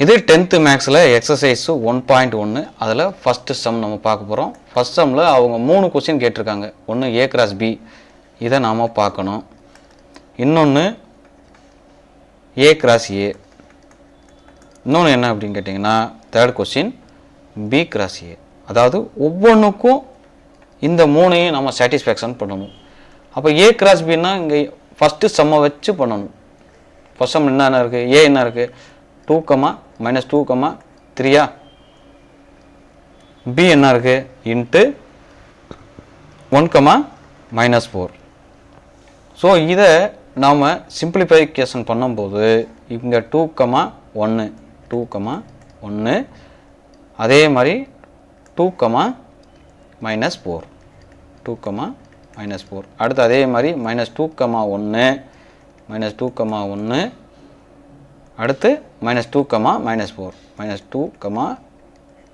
இது 10th மேக்ஸில் exercise 1.1 அதில் ஃபஸ்ட்டு சம் நம்ம பார்க்க போகிறோம். ஃபஸ்ட் சம்மில் அவங்க 3 கொஸ்டின் கேட்டிருக்காங்க. ஒன்று A கிராஸ் B, இதை நாம் பார்க்கணும். இன்னொன்று A கிராஸ் A, இன்னொன்று என்ன அப்படின்னு கேட்டிங்கன்னா third question B cross A. அதாவது ஒவ்வொன்றுக்கும் இந்த 3ஐயும் நம்ம சாட்டிஸ்ஃபேக்ஷன் பண்ணணும். அப்போ A கிராஸ் Bன்னா இங்கே ஃபஸ்ட்டு சம்மை வச்சு பண்ணணும். ஃபஸ்ட் சம் என்ன இருக்குது? A என்ன இருக்குது? 2, -2, 3. B என்ன இருக்கு? இன்ட்டு 1, -4. ஸோ இதை நாம் சிம்பிளிஃபிகேஷன் பண்ணும்போது இங்கே 2, 1, 2, 1, அதே மாதிரி 2, -4, 2, -4. அடுத்து அதே மாதிரி -2, 1, -2, 1, அடுத்து -2, -4, -2,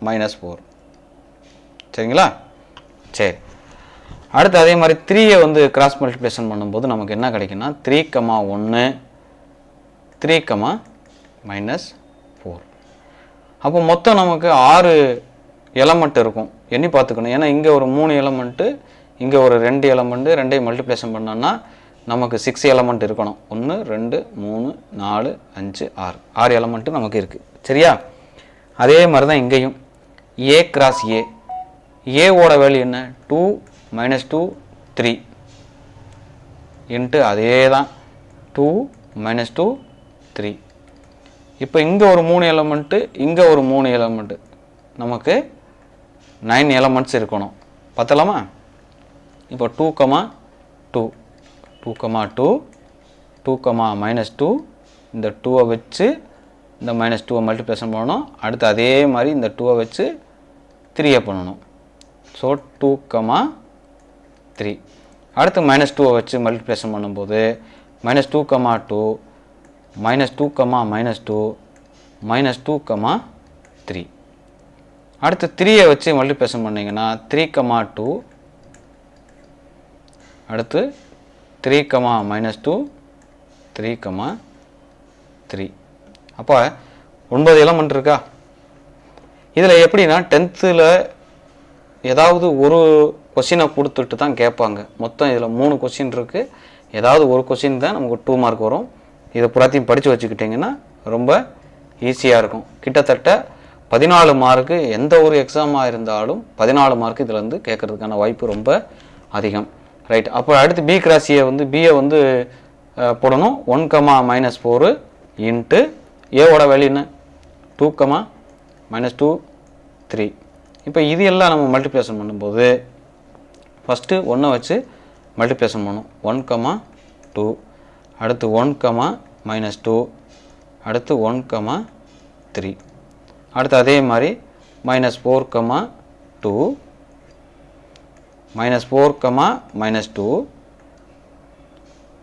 -4. சரிங்களா? சரி, அடுத்து அதே மாதிரி 3ஐ வந்து கிராஸ் மல்டிப்ளிகேஷன் பண்ணும்போது நமக்கு என்ன கிடைக்குன்னா 3, 1, 3, -4. அப்போ மொத்தம் நமக்கு 6 எலமெண்ட் இருக்கும். எண்ணி பார்த்துக்கணும். ஏன்னா இங்கே ஒரு 3 எலமெண்ட்டு, இங்கே ஒரு 2 எலமெண்ட்டு, 2ஐ மல்டிப்ளிகேஷன் பண்ணோன்னா நமக்கு 6 எலமெண்ட் இருக்கணும். 1, 2, 3, 4, 5, 6 எலமெண்ட்டு நமக்கு இருக்குது. சரியா? அதே மாதிரி தான் இங்கேயும் A கிராஸ் A, ஏவோட வேல்யூ என்ன? 2, -2, 3 இன்ட்டு அதே தான் 2, -2, 3. இப்போ இங்கே ஒரு 3 எலமெண்ட்டு, இங்கே ஒரு 3 எலமெண்ட்டு, நமக்கு 9 எலமெண்ட்ஸ் இருக்கணும். பார்த்தலாமா? இப்போ 2, 2, 2, 2, 2, -2, இந்த 2ஐ வச்சு இந்த -2ஐ மல்டிப்ளிகேஷன் பண்ணணும். அடுத்து அதே மாதிரி இந்த 2ஐ வச்சு 3ஐ பண்ணணும். ஸோ 2, 3. அடுத்து -2ஐ வச்சு மல்டிப்ளிகேஷன் பண்ணும்போது -2, 2, -2, -2, -2, 3. அடுத்து 3ஐ வச்சு மல்டிப்ளிகேஷன் பண்ணிங்கன்னா 3, 2, அடுத்து 3, -2, 3, 3. அப்போ 9 எலமெண்ட் இருக்கா? இதில் எப்படின்னா 10th ஏதாவது ஒரு கொஸ்டினை கொடுத்துட்டு தான் கேட்பாங்க. மொத்தம் இதில் 3 கொஸ்டின் இருக்குது. ஏதாவது ஒரு கொஸ்டின் தான் நமக்கு 2 மார்க் வரும். இதை புறாத்தையும் படித்து வச்சுக்கிட்டிங்கன்னா ரொம்ப ஈஸியாக இருக்கும். கிட்டத்தட்ட 14 மார்க்கு எந்த ஒரு எக்ஸாமாக இருந்தாலும் 14 மார்க்கு இதில் வந்து கேட்குறதுக்கான வாய்ப்பு ரொம்ப அதிகம். ரைட். அப்போ அடுத்து B கிராஸ் A வந்து பியை வந்து போடணும். 1, -4 இன்ட்டு ஏவோட வேல்யூ என்ன? 2, -2, 3. இப்போ இது எல்லாம் நம்ம மல்டிப்ளிகேஷன் பண்ணும்போது ஃபஸ்ட்டு 1ஐ வச்சு மல்டிப்ளிகேஷன் பண்ணணும். 1, 2, அடுத்து 1, -2, அடுத்து 1, 3. அடுத்து அதே மாதிரி -4, 2, -4, -2,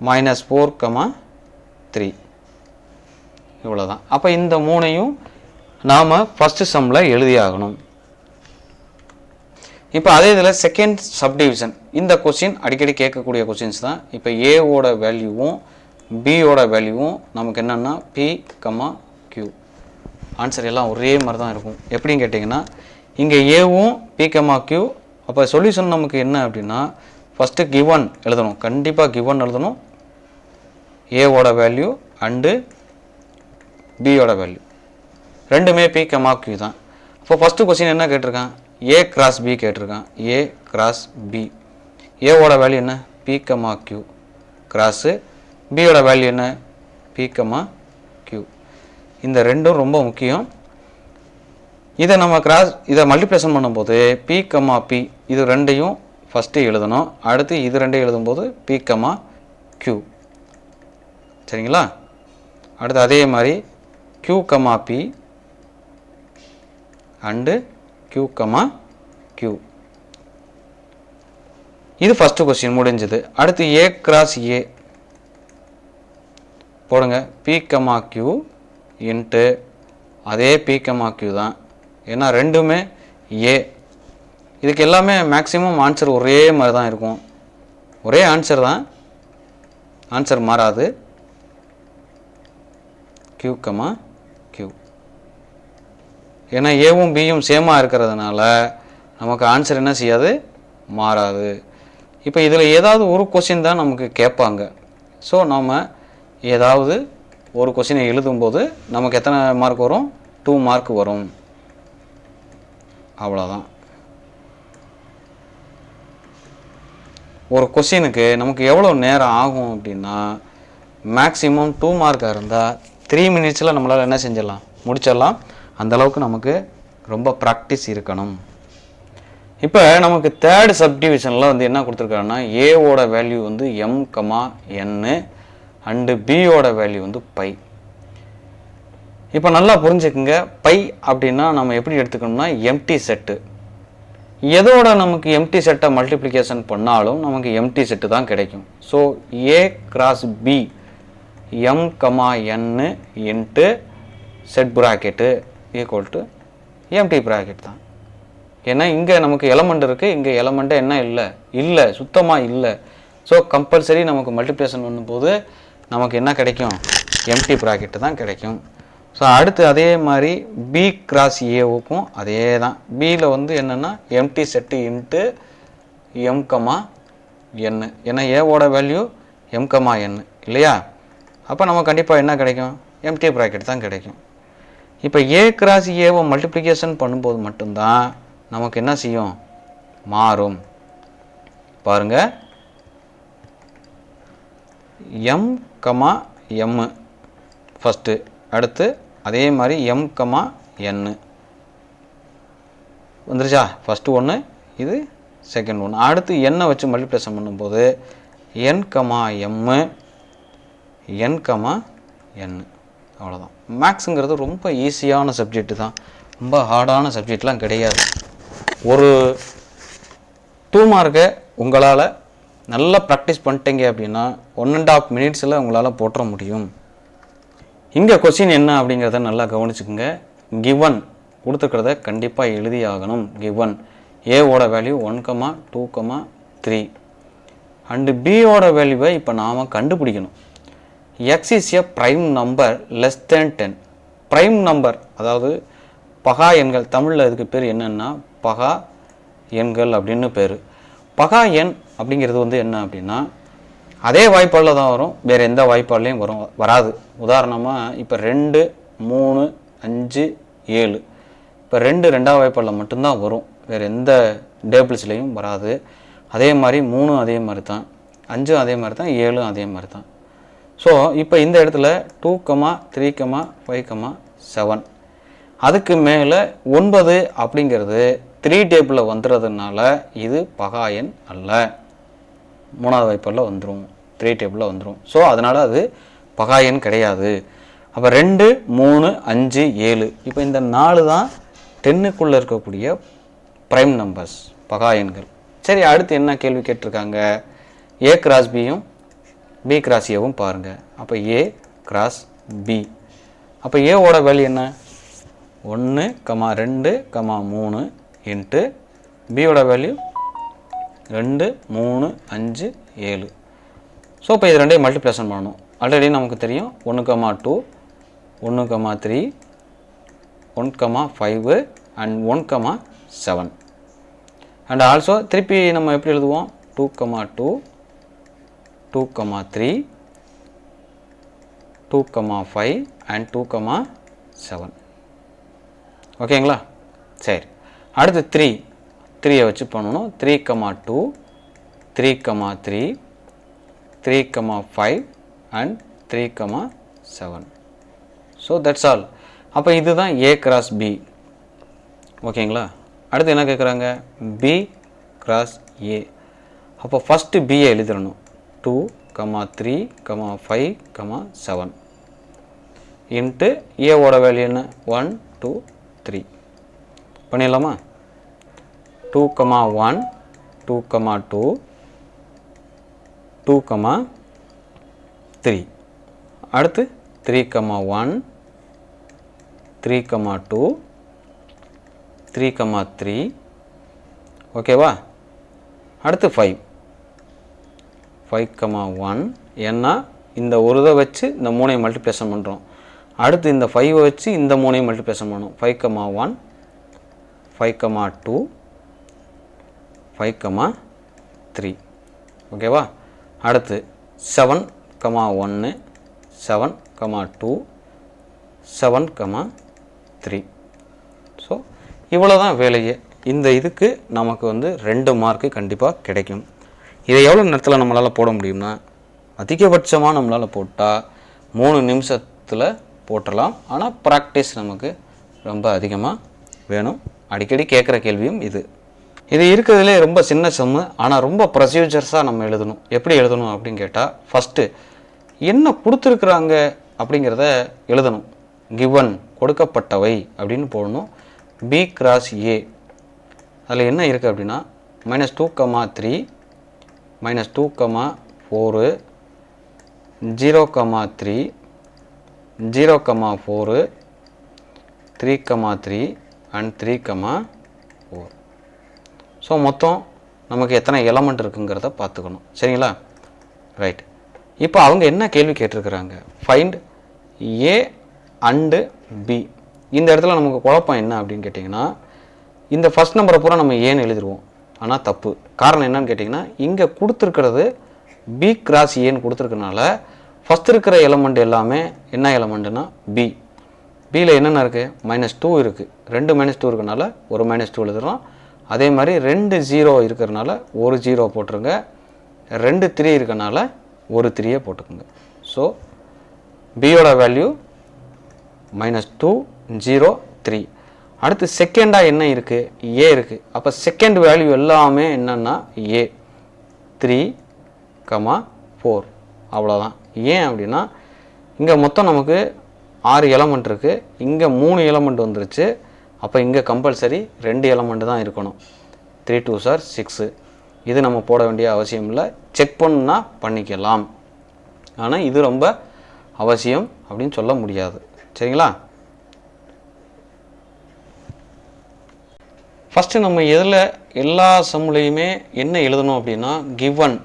-4, 3. இவ்வளோதான். அப்போ இந்த 3ஐயும் நாம் ஃபஸ்ட்டு சம்மில் எழுதியாகணும். இப்போ அதே இதில் செகண்ட் சப்டிவிஷன். இந்த கொஸ்டின் அடிக்கடி கேட்கக்கூடிய கொஸ்டின்ஸ் தான். இப்போ ஏவோட வேல்யூவும் பியோட வேல்யூவும் நமக்கு என்னென்னா P, Q. ஆன்சர் எல்லாம் ஒரே மாதிரி தான் இருக்கும். எப்படின்னு கேட்டிங்கன்னா இங்கே ஏவும் P, Q. அப்போ சொல்யூஷன் நமக்கு என்ன அப்படின்னா ஃபஸ்ட்டு கிவன் எழுதணும். கண்டிப்பாக கிவன் எழுதணும். ஏவோட வேல்யூ அண்டு பியோட வேல்யூ ரெண்டுமே P, Q தான். அப்போ ஃபஸ்ட்டு கொஸ்டின் என்ன கேட்டிருக்கான்? A கிராஸ் B கேட்டிருக்கான். A கிராஸ் B, ஏவோட வேல்யூ என்ன? P, Q கிராஸு, பியோட வேல்யூ என்ன? P, Q. இந்த ரெண்டும் ரொம்ப முக்கியம். இதை நம்ம இதை மல்டிப்ளிகேஷன் பண்ணும்போது P, P இது ரெண்டையும் ஃபஸ்ட்டு எழுதணும். அடுத்து இது ரெண்டையும் எழுதும்போது P, Q. சரிங்களா? அடுத்து அதே மாதிரி Q, P and Q, Q. இது ஃபஸ்ட்டு கொஸ்டின் முடிஞ்சது. அடுத்து A கிராஸ் A போடுங்க. P, Q இன்ட்டு அதே P, Q தான். ஏன்னா ரெண்டுமே A. இதுக்கு எல்லாமே மேக்ஸிமம் ஆன்சர் ஒரே மாதிரி தான் இருக்கும். ஒரே ஆன்சர் தான், ஆன்சர் மாறாது. Q, Q. ஏன்னா ஏவும் பியும் சேமாக இருக்கிறதுனால நமக்கு ஆன்சர் என்ன செய்யாது, மாறாது. இப்போ இதில் ஏதாவது ஒரு கொஸ்டின் தான் நமக்கு கேட்பாங்க. ஸோ நம்ம ஏதாவது ஒரு கொஸ்டினை எழுதும்போது நமக்கு எத்தனை மார்க் வரும், 2 மார்க் வரும். அவ்வளோதான். ஒரு கொஸ்டினுக்கு நமக்கு எவ்வளோ நேரம் ஆகும் அப்படின்னா, மேக்ஸிமம் 2 மார்க்காக இருந்தால் 3 மினிட்ஸில் நம்மளால் என்ன செஞ்சிடலாம், முடிச்சிடலாம். அந்தளவுக்கு நமக்கு ரொம்ப ப்ராக்டிஸ் இருக்கணும். இப்போ நமக்கு தேர்ட் சப்டிவிஷனில் வந்து என்ன கொடுத்துருக்காங்கன்னா, ஏவோட வேல்யூ வந்து m,n அண்டு பியோட வேல்யூ வந்து பை. இப்போ நல்லா புரிஞ்சுக்குங்க, பை அப்படின்னா நம்ம எப்படி எடுத்துக்கணும்னா எம்டி செட்டு. எதோட நமக்கு எம்டி செட்டை மல்டிப்ளிகேஷன் பண்ணாலும் நமக்கு எம்டி செட்டு தான் கிடைக்கும். So A cross B m,n into set bracket equal to empty bracket தான். ஏன்னா இங்கே நமக்கு எலமெண்ட் இருக்குது, இங்கே எலமெண்ட்டே என்ன இல்லை, சுத்தமாக இல்லை. ஸோ கம்பல்சரி நமக்கு மல்டிப்ளிகேஷன் பண்ணும்போது நமக்கு என்ன கிடைக்கும், எம்டி ப்ராக்கெட்டு தான் கிடைக்கும். ஸோ அடுத்து அதே மாதிரி பி கிராஸ் ஏவுக்கும் அதே தான். பியில் வந்து என்னென்னா எம்டி செட்டு இன்ட்டு m,n. ஏன்னா ஏவோட வேல்யூ m,n இல்லையா. அப்போ நம்ம கண்டிப்பாக என்ன கிடைக்கும், எம்டி ப்ராக்கெட் தான் கிடைக்கும். இப்போ ஏ கிராஸ் ஏவை மல்டிப்ளிகேஷன் பண்ணும்போது மட்டும்தான் நமக்கு என்ன செய்யும், மாறும். பாருங்க, m,m ஃபஸ்ட்டு, அடுத்து அதே மாதிரி m,n வந்துருச்சா. ஃபஸ்ட்டு ஒன்று, இது செகண்ட் ஒன்று. அடுத்து என்னை வச்சு மல்டிப்ளிகேஷன் பண்ணும்போது n,m n,n அவ்வளோதான். மேக்ஸுங்கிறது ரொம்ப ஈஸியான சப்ஜெக்டு தான், ரொம்ப ஹார்டான சப்ஜெக்ட்லாம் கிடையாது. ஒரு 2 மார்க்கை உங்களால் நல்லா ப்ராக்டிஸ் பண்ணிட்டீங்க அப்படின்னா 1.5 மினிட்ஸில் உங்களால் போட்டுற முடியும். இங்கே கொஸ்டின் என்ன அப்படிங்கிறத நல்லா கவனிச்சுக்கோங்க. கிவன் கொடுத்துக்கிறத கண்டிப்பாக எழுதி ஆகணும். கிவன் ஏவோட வேல்யூ 1,2,3 அண்டு பியோட வேல்யூவை இப்போ நாம் கண்டுபிடிக்கணும். X is a prime number less than 10. Prime number அதாவது பகா எண்கள், தமிழில் இதுக்கு பேர் என்னென்னா பகா எண்கள் அப்படின்னு பேர். பகா எண் அப்படிங்கிறது வந்து என்ன அப்படின்னா அதே வாய்ப்பாடில் தான் வரும், வேறு எந்த வாய்ப்பாட்லேயும் வராது. உதாரணமாக இப்போ 2, 3, 5, 7. இப்போ 2 2ஆவது வாய்ப்பாடில் மட்டும்தான் வரும், வேறு எந்த டேபிள்ஸ்லேயும் வராது. அதே மாதிரி 3 அதே மாதிரி தான், 5 அதே மாதிரி தான், 7 அதே மாதிரி தான். ஸோ இப்போ இந்த இடத்துல 2,3,5,7 அதுக்கு மேலே 9 அப்படிங்கிறது 3 டேபிளில் வந்துடுறதுனால இது பகா எண் அல்ல, 3ஆவது வாய்ப்பாடில் வந்துடும், 3 டேபிளில் வந்துடும். ஸோ அதனால் அது பகா எண் கிடையாது. அப்போ 2, 3, 5, 7 இப்போ இந்த 4 தான் 10க்குள்ளே இருக்கக்கூடிய ப்ரைம் நம்பர்ஸ், பகா எண்கள். சரி, அடுத்து என்ன கேள்வி கேட்டிருக்காங்க, ஏ கிராஸ் பியும் பி கிராஸ் ஏவும் பாருங்கள். அப்போ ஏ கிராஸ் பி, அப்போ ஏவோட வேல்யூ என்ன, 1, 2, 3 இன்ட்டு பியோட வேல்யூ 2, 3, 5, 7. ஸோ இப்போ இது ரெண்டையும் மல்டிப்ளிகேஷன் பண்ணணும். ஆல்ரெடி நமக்கு தெரியும் 1,2, 1,3, 1,5 அண்ட் 1,7. அண்ட் ஆல்சோ திருப்பி நம்ம எப்படி எழுதுவோம், 2,2, 2,3, 2,5 அண்ட் 2,7. ஓகேங்களா. சரி, அடுத்து 3 வச்சு பண்ணணும். 3,2, 3,3, 3,5 அண்ட் 3,7. So that's all. அப்போ இதுதான் ஏ கிராஸ் பி. ஓகேங்களா. அடுத்து என்ன கேட்குறாங்க, பி கிராஸ் ஏ. அப்போ ஃபஸ்ட்டு பியை எழுதிடணும். 2, 3, 5, 7 இன்ட்டு ஏவோட வேல்யூ என்ன, 1, 2, 3 பண்ணிடலாமா. 2,1, 2,2, 2,3. அடுத்து 3,1, 3,2, 3,3. ஓகேவா. அடுத்து 5, 5,1. ஏன்னா இந்த ஒரு இதை வச்சு இந்த 3ஐ மல்டிப்ளிகேஷன் பண்ணுறோம். அடுத்து இந்த 5 வச்சு இந்த 3ஐயும் மல்டிப்ளிகேஷன் பண்ணணும். 5,1 5,2 5,3 ஓகேவா. அடுத்து 7,1 7,2 7,3. ஸோ இவ்வளோ தான் வேலையே. இந்த இதுக்கு நமக்கு வந்து 2 மார்க்கு கண்டிப்பாக கிடைக்கும். இதை எவ்வளோ நேரத்தில் நம்மளால் போட முடியும்னா, அதிகபட்சமாக நம்மளால் போட்டால் 3 நிமிஷத்தில் போட்டுடலாம். ஆனால் ப்ராக்டிஸ் நமக்கு ரொம்ப அதிகமாக வேணும். அடிக்கடி கேட்குற கேள்வியும் இது. இது இருக்கிறதுலே ரொம்ப சின்ன சம்மு, ஆனால் ரொம்ப ப்ரொசீஜர்ஸாக நம்ம எழுதணும். எப்படி எழுதணும் அப்படின்னு கேட்டால், ஃபஸ்ட்டு என்ன கொடுத்துருக்குறாங்க அப்படிங்கிறத எழுதணும். கிவன் கொடுக்கப்பட்டவை அப்படின்னு போடணும். B cross A அதில் என்ன இருக்குது அப்படின்னா -2,3 -2,4 0,3 0,4 3,3 அண்ட் 3,4. ஸோ மொத்தம் நமக்கு எத்தனை எலமெண்ட் இருக்குங்கிறத பார்த்துக்கணும். சரிங்களா? ரைட். இப்போ அவங்க என்ன கேள்வி கேட்டிருக்கிறாங்க? Find A and B. இந்த இடத்துல நமக்கு குழப்பம் என்ன அப்படின்னு கேட்டிங்கன்னா, இந்த ஃபஸ்ட் நம்பரை பூரா நம்ம ஏன்னு எழுதிடுவோம். ஆனால் தப்பு. காரணம் என்னன்னு கேட்டிங்கன்னா, இங்கே கொடுத்துருக்கிறது B கிராஸ் ஏன்னு கொடுத்துருக்கனால ஃபஸ்ட் இருக்கிற எலமெண்ட் எல்லாமே என்ன எலமெண்ட்டுனா B. பியில் என்னென்ன இருக்குது? -2 இருக்குது. 2 -2 இருக்கிறனால ஒரு -2 எழுதுகிறோம். அதே மாதிரி 2 0 இருக்கிறனால ஒரு 0 போட்டுருங்க. 2 3 இருக்கனால ஒரு 3 போட்டுக்குங்க. ஸோ பியோட வேல்யூ -2 0 3. அடுத்து செகண்டாக என்ன இருக்குது? ஏ இருக்குது. அப்போ செகண்ட் வேல்யூ எல்லாமே என்னென்னா ஏ 3,4. அவ்வளோதான். ஏன் அப்படின்னா இங்கே மொத்தம் நமக்கு 6 எலமெண்ட் இருக்குது. இங்கே 3 எலமெண்ட் வந்துருச்சு. அப்போ இங்கே கம்பல்சரி 2 எலமெண்ட் தான் இருக்கணும். 3 2s are 6. இது நம்ம போட வேண்டிய அவசியம் இல்லை. செக் பண்ணா பண்ணிக்கலாம். ஆனால் இது ரொம்ப அவசியம் அப்படின்னு சொல்ல முடியாது. சரிங்களா? ஃபஸ்ட்டு நம்ம எதில் எல்லா சம்முலையுமே என்ன எழுதணும் அப்படின்னா, கிவன்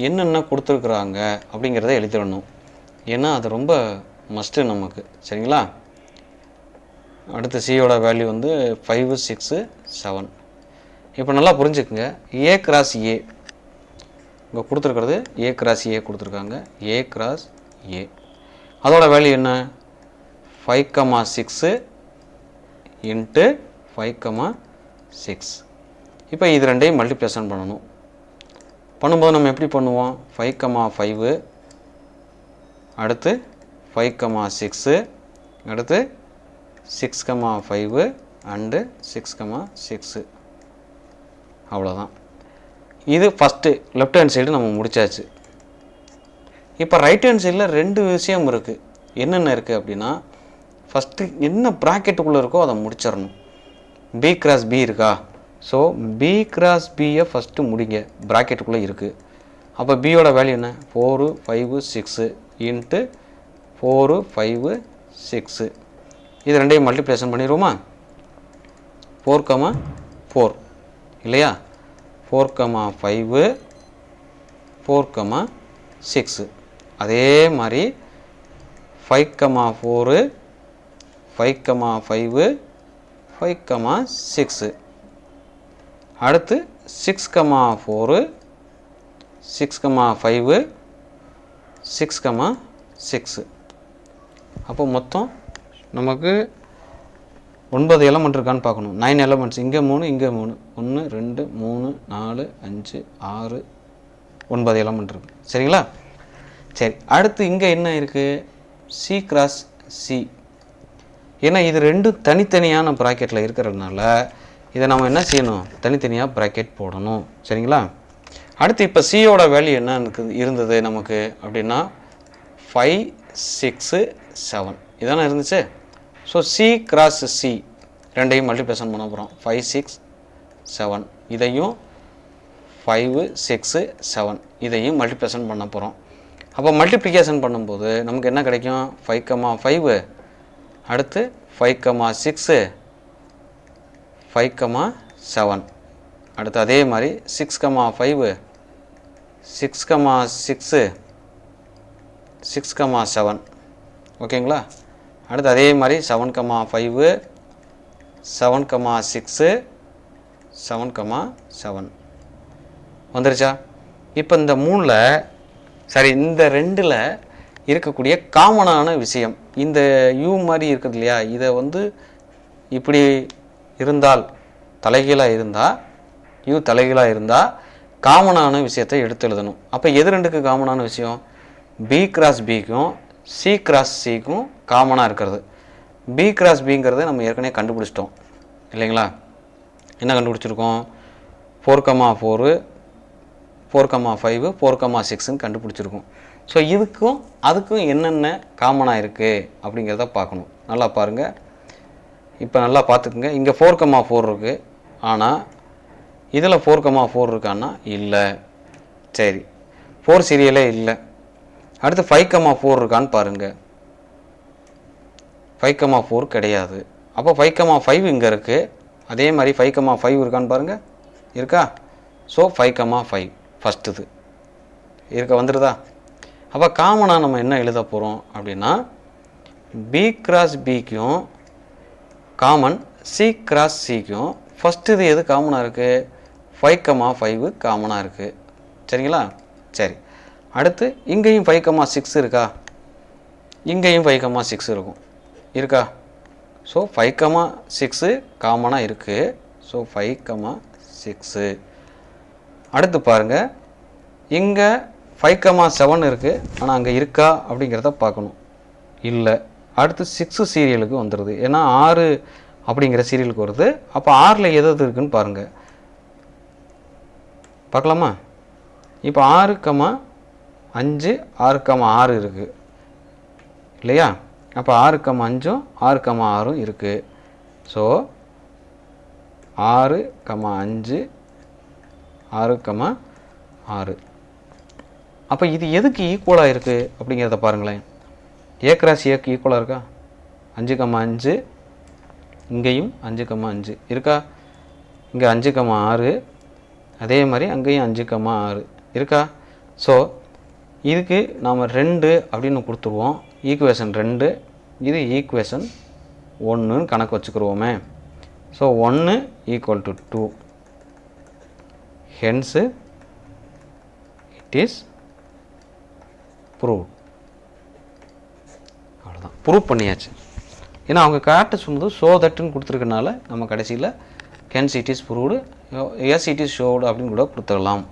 என்னென்ன கொடுத்துருக்குறாங்க அப்படிங்கிறத எழுதிடணும். ஏன்னா அது ரொம்ப மஸ்ட்டு நமக்கு. சரிங்களா? அடுத்து சியோட வேல்யூ வந்து 5 6 7. இப்போ நல்லா புரிஞ்சுக்குங்க. ஏ கிராஸ் ஏ இங்கே கொடுத்துருக்கிறது ஏ கிராஸ் ஏ கொடுத்துருக்காங்க. ஏ கிராஸ் ஏ அதோட வேல்யூ என்ன? 5,6 இன்ட்டு 5,6. இப்போ இது ரெண்டையும் மல்டிப்ளிகேஷன் பண்ணணும். பண்ணும்போது நம்ம எப்படி பண்ணுவோம்? 5,5 அடுத்து 5,6 அடுத்து 6,5 அண்டு 6,6. அவ்வளோதான். இது ஃபஸ்ட்டு லெஃப்ட் ஹேண்ட் சைடு நம்ம முடிச்சாச்சு. இப்போ ரைட் ஹேண்ட் சைடில் 2 விஷயம் இருக்குது. என்னென்ன இருக்குது அப்படின்னா, ஃபஸ்ட்டு என்ன ப்ராக்கெட்டுக்குள்ளே இருக்கோ அதை முடிச்சிடணும். பி கிராஸ் பி இருக்கா? ஸோ பி கிராஸ் பியை ஃபஸ்ட்டு முடிங்க. ப்ராக்கெட்டுக்குள்ளே இருக்குது. அப்போ பியோட வேல்யூ என்ன? 4 5 6 இன்ட்டு 4 5 6. இது ரெண்டையும் மல்டிப்ளிகேஷன் பண்ணிடுவோமா? 4,4 இல்லையா? 4,5 4,6. அதே மாதிரி 5,4 5,5 5,6. அடுத்து 6,4 6,5 6,6. அப்போ மொத்தம் நமக்கு 9 எலமெண்ட் இருக்கான்னு பார்க்கணும். 9 எலமெண்ட்ஸ். இங்கே 3 இங்கே 3 1 2 3 4 5 6 9 எலமெண்ட் இருக்குது. சரிங்களா? சரி. அடுத்து இங்கே என்ன இருக்குது? C cross C. ஏன்னா இது ரெண்டும் தனித்தனியான ப்ராக்கெட்டில் இருக்கிறதுனால இதை நம்ம என்ன செய்யணும்? தனித்தனியாக ப்ராக்கெட் போடணும். சரிங்களா? அடுத்து இப்போ சியோட வேல்யூ என்ன இருந்தது நமக்கு அப்படின்னா 5 6 7 இதானே இருந்துச்சு. ஸோ சி கிராஸ் சி ரெண்டையும் மல்டிப்ளிகேஷன் பண்ண போகிறோம். 5 6 7 இதையும் 5 6 7 இதையும் மல்டிப்ளிகேஷன் பண்ண போகிறோம். அப்போ மல்டிப்ளிகேஷன் பண்ணும்போது நமக்கு என்ன கிடைக்கும்? 5,5 அடுத்து 5,6 5,7 அடுத்து அதே மாதிரி 6,5 6,6 6,7. ஓகேங்களா? அடுத்து அதே மாதிரி 7,5 7,6 7,7 வந்துருச்சா? இப்போ இந்த 3ல் சரி இந்த 2ல் இருக்கக்கூடிய காமனான விஷயம் இந்த யூ மாதிரி இருக்குது இல்லையா, இதை வந்து இப்படி இருந்தால் தலைகீழாக இருந்தால் யூ தலைகீழாக இருந்தால் காமனான விஷயத்தை எடுத்து எழுதணும். அப்போ எது ரெண்டுக்கு காமனான விஷயம்? பி கிராஸ் பிக்கும் சி கிராஸ் சிக்கும் காமனாக இருக்கிறது. பி கிராஸ் பிங்கிறத நம்ம ஏற்கனவே கண்டுபிடிச்சிட்டோம் இல்லைங்களா? என்ன கண்டுபிடிச்சிருக்கோம்? 4,4 4,5 4,6ன்னு கண்டுபிடிச்சிருக்கோம். ஸோ இதுக்கும் அதுக்கும் என்னென்ன காமனாக இருக்குது அப்படிங்கிறத பார்க்கணும். நல்லா பாருங்கள். இப்போ நல்லா பார்த்துக்குங்க. இங்கே 4,4 இருக்குது, ஆனால் இதில் 4,4 இருக்கான்னா இல்லை. சரி, 4 சீரியலே இல்லை. அடுத்து 5,4 இருக்கான்னு பாருங்கள். 5,4 கிடையாது. அப்போ 5,5 இங்கே இருக்குது. அதே மாதிரி 5,5 இருக்கான்னு பாருங்கள். இருக்கா? ஸோ 5,5 ஃபஸ்ட்டு இது இருக்க வந்துடுதா? அப்போ காமனாக நம்ம என்ன எழுத போகிறோம் அப்படின்னா பி கிராஸ் பிக்கும் காமன் சி கிராஸ் சிக்கும் ஃபஸ்ட்டு இது எது காமனாக இருக்குது? 5,5 காமனாக இருக்குது. சரிங்களா? சரி, அடுத்து இங்கேயும் 5,6 இருக்கா? இங்கேயும் 5,6 இருக்கும். இருக்கா? ஸோ 5,6 காமனாக இருக்குது. ஸோ 5,6. அடுத்து பாருங்கள், இங்கே 5,7 இருக்குது, ஆனால் அங்கே இருக்கா அப்படிங்கிறத பார்க்கணும். இல்லை. அடுத்து 6 சீரியலுக்கு வந்துடுது. ஏன்னா 6 அப்படிங்கிற சீரியலுக்கு வருது. அப்போ 6ல் எது இருக்குதுன்னு பாருங்கள். பார்க்கலாமா? இப்போ 6,5 6,6 இருக்குது இல்லையா? அப்போ 6,5 6,6 இருக்குது. ஸோ 6,5 6,6. அப்போ இது எதுக்கு ஈக்குவலாக இருக்குது அப்படிங்கிறத பாருங்களேன். ஏ கிராஸ் ஏக்கு ஈக்குவலாக இருக்கா? 5,5 இங்கேயும் 5,5 இருக்கா? இங்கே 5,6 அதே மாதிரி அங்கேயும் 5,6 இருக்கா? ஸோ இதுக்கு நாம் 2 அப்படின்னு கொடுத்துருவோம். ஈக்குவேஷன் 2, இது ஈக்குவேஷன் 1ன்னு கணக்கு வச்சுக்கிடுவோமே. So 1 equal to 2, hence it is prove. அவ்வளோதான், ப்ரூவ் பண்ணியாச்சு. ஏன்னா அவங்க காட்ட சொன்னது ஷோ தட்டுன்னு கொடுத்துருக்கனால நம்ம கடைசியில் hence it is proved, as it is showed அப்படின்னு கூட கொடுத்துடலாம்.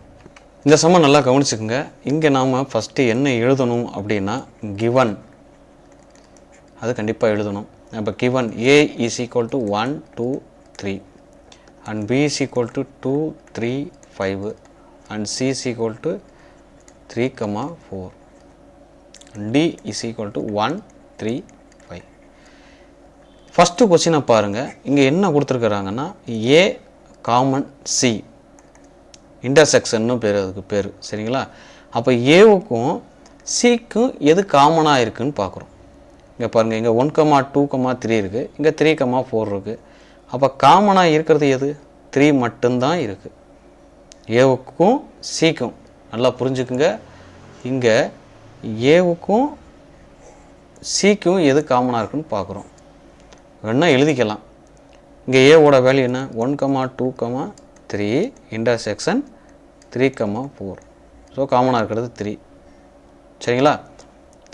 இந்த சம்ம நல்லா கவனிச்சுக்குங்க. இங்கே நாம் ஃபஸ்ட்டு என்ன எழுதணும் அப்படின்னா கிவன், அது கண்டிப்பாக எழுதணும். அப்போ given A is equal to 1 2 3 and B is equal to 2 3 5 and C is equal to 3,4 D is equal to 1 3 5. First கொஸ்டினை பாருங்கள். இங்கே என்ன கொடுத்துருக்குறாங்கன்னா ஏ காமன் சி இன்டர்செக்ஷன்னு பேர், அதுக்கு பேர். சரிங்களா? அப்போ ஏவுக்கும் சிக்கும் எது காமனாக இருக்குதுன்னு பார்க்குறோம். இங்கே பாருங்கள், இங்கே 1,2,3 இருக்குது, இங்கே 3,4 இருக்குது. அப்போ காமனாக இருக்கிறது எது? 3 மட்டும்தான் இருக்குது ஏவுக்கும் சிக்கும். நல்லா புரிஞ்சுக்குங்க. இங்கே ஏவுக்கும் சிக்கும் எது காமனாக இருக்குன்னு பார்க்குறோம். வேணா எழுதிக்கலாம். இங்கே ஏவோட வேல்யூ என்ன? 1,2,3 இன்டர்செக்ஷன் 3,4. ஸோ காமனாக இருக்கிறது 3. சரிங்களா?